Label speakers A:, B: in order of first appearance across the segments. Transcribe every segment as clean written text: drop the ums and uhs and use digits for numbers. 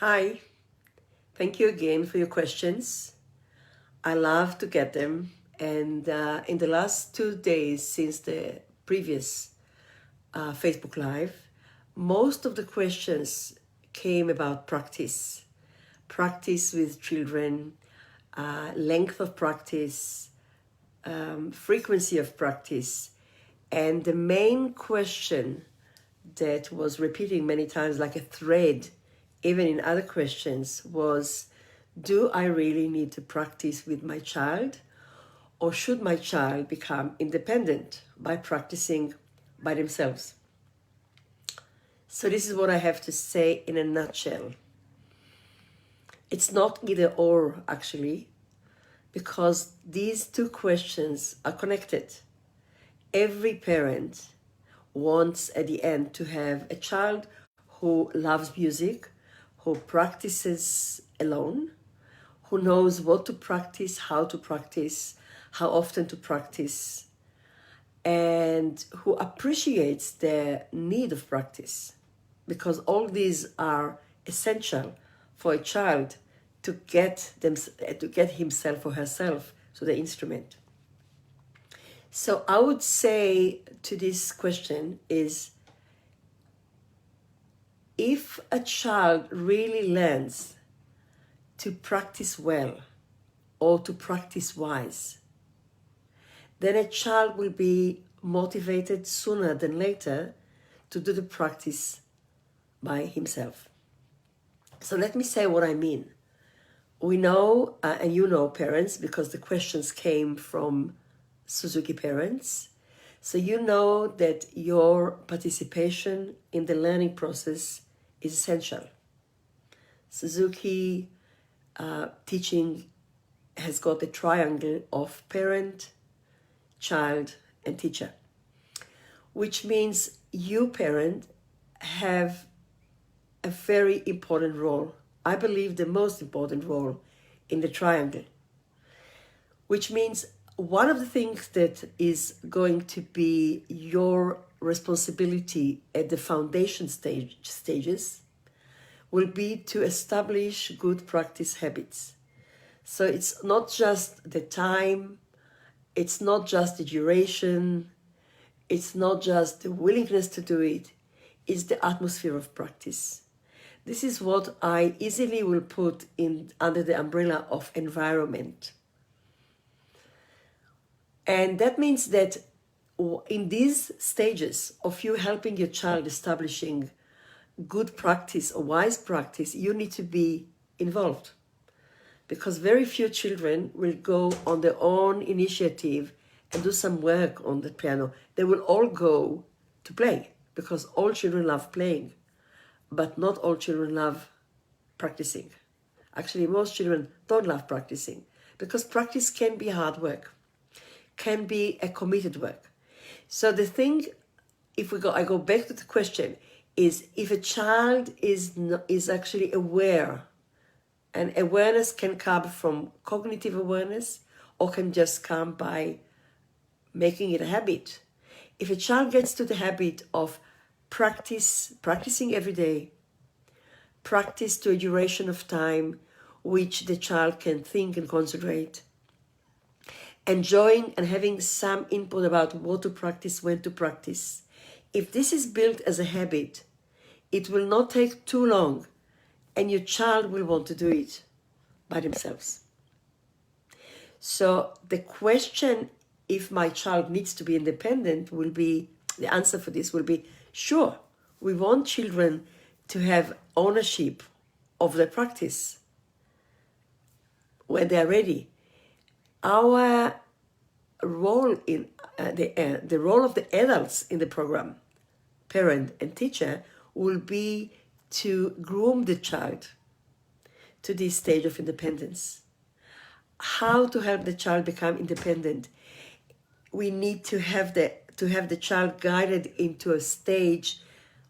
A: Hi, thank you again for your questions. I love to get them. And in the last 2 days since the previous Facebook Live, most of the questions came about practice, practice with children, length of practice, frequency of practice. And the main question that was repeating many times like a thread, even in other questions, was, do I really need to practice with my child, or should my child become independent by practicing by themselves? So this is what I have to say in a nutshell. It's not either or, actually, because these two questions are connected. Every parent wants at the end to have a child who loves music, who practices alone, who knows what to practice, how often to practice, and who appreciates the need of practice, because all these are essential for a child to get himself or herself to the instrument. So I would say to this question is, if a child really learns to practice well or to practice wise, then a child will be motivated sooner than later to do the practice by himself. So let me say what I mean. We know, and you know, parents, because the questions came from Suzuki parents. So you know that your participation in the learning process is essential. Suzuki teaching has got the triangle of parent, child, and teacher, which means you, parent, have a very important role. I believe the most important role in the triangle, which means one of the things that is going to be your responsibility at the foundation stages will be to establish good practice habits. So it's not just the time, it's not just the duration, it's not just the willingness to do it, it's the atmosphere of practice. This is what I easily will put in under the umbrella of environment. And that means that in these stages of you helping your child establishing good practice or wise practice, you need to be involved. Because very few children will go on their own initiative and do some work on the piano. They will all go to play, because all children love playing, but not all children love practicing. Actually, most children don't love practicing, because practice can be hard work, can be a committed work. So the thing, I go back to the question, is if a child is actually aware, and awareness can come from cognitive awareness or can just come by making it a habit. If a child gets to the habit of practicing every day, practice to a duration of time which the child can think and concentrate, enjoying and having some input about what to practice, when to practice. If this is built as a habit, it will not take too long and your child will want to do it by themselves. So the question, if my child needs to be independent, will be, the answer for this will be, sure, we want children to have ownership of their practice when they are ready. Our role in the role of the adults in the program, parent and teacher, will be to groom the child to this stage of independence. How to help the child become independent? We need to have the child guided into a stage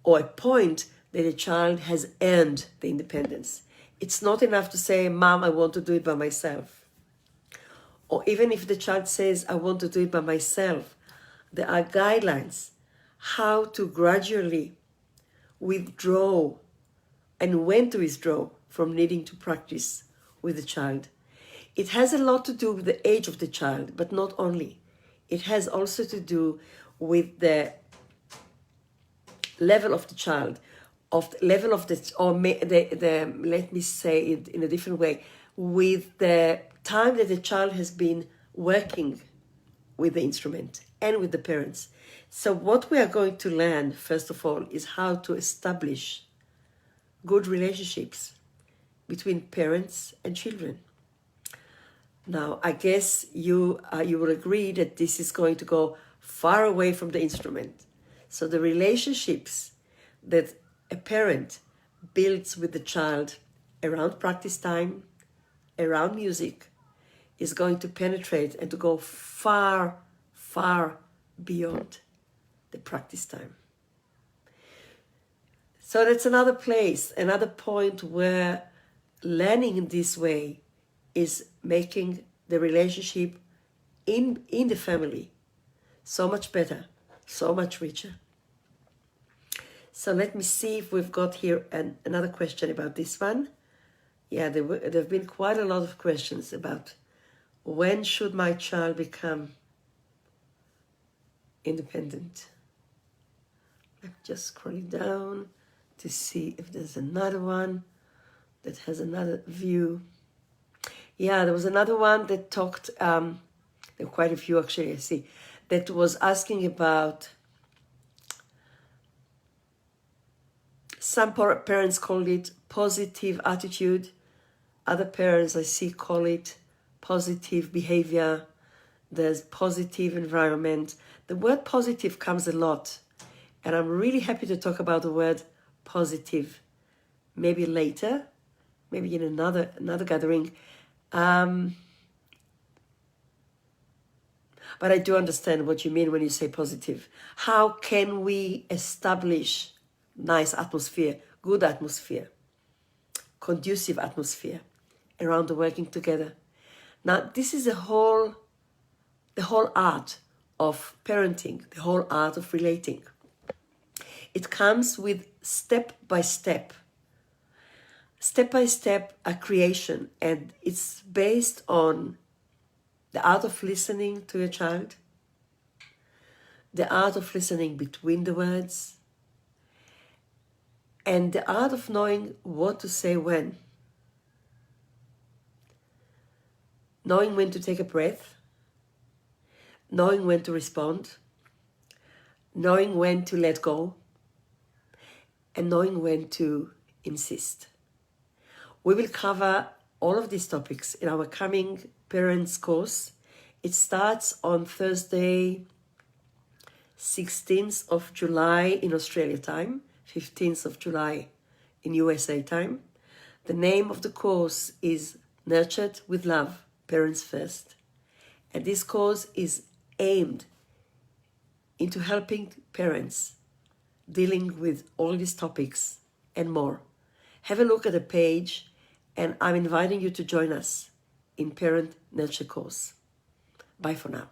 A: or a point that the child has earned the independence. It's not enough to say, Mom, I want to do it by myself. Or even if the child says, I want to do it by myself, there are guidelines how to gradually withdraw and when to withdraw from needing to practice with the child. It has a lot to do with the age of the child, but not only. It has also to do with the level of the child, of the level of the, or the let me say it in a different way, with the time that the child has been working with the instrument and with the parents. So what we are going to learn, first of all, is how to establish good relationships between parents and children. Now, I guess you will agree that this is going to go far away from the instrument. So the relationships that a parent builds with the child around practice time, around music, is going to penetrate and to go far, far beyond the practice time. So that's another place, another point where learning in this way is making the relationship in the family so much better, so much richer. So let me see if we've got here another question about this one. Yeah, there have been quite a lot of questions about when should my child become independent. I'm just scrolling down to see if there's another one that has another view. Yeah, there was another one that talked, there were quite a few actually, I see, that was asking about, some parents call it positive attitude. Other parents I see call it positive behavior. There's positive environment. The word positive comes a lot. And I'm really happy to talk about the word positive. Maybe later, maybe in another gathering. But I do understand what you mean when you say positive. How can we establish nice atmosphere, good atmosphere, conducive atmosphere around the working together? Now, this is the whole art of parenting, the whole art of relating. It comes with step-by-step creation, and it's based on the art of listening to your child, the art of listening between the words, and the art of knowing what to say when. Knowing when to take a breath, knowing when to respond, knowing when to let go, and knowing when to insist. We will cover all of these topics in our coming parents course. It starts on Thursday, 16th of July in Australia time, 15th of July in USA time. The name of the course is Nurtured with Love, Parents First. And this course is aimed into helping parents dealing with all these topics and more. Have a look at the page, and I'm inviting you to join us in Parent Nurture course. Bye for now.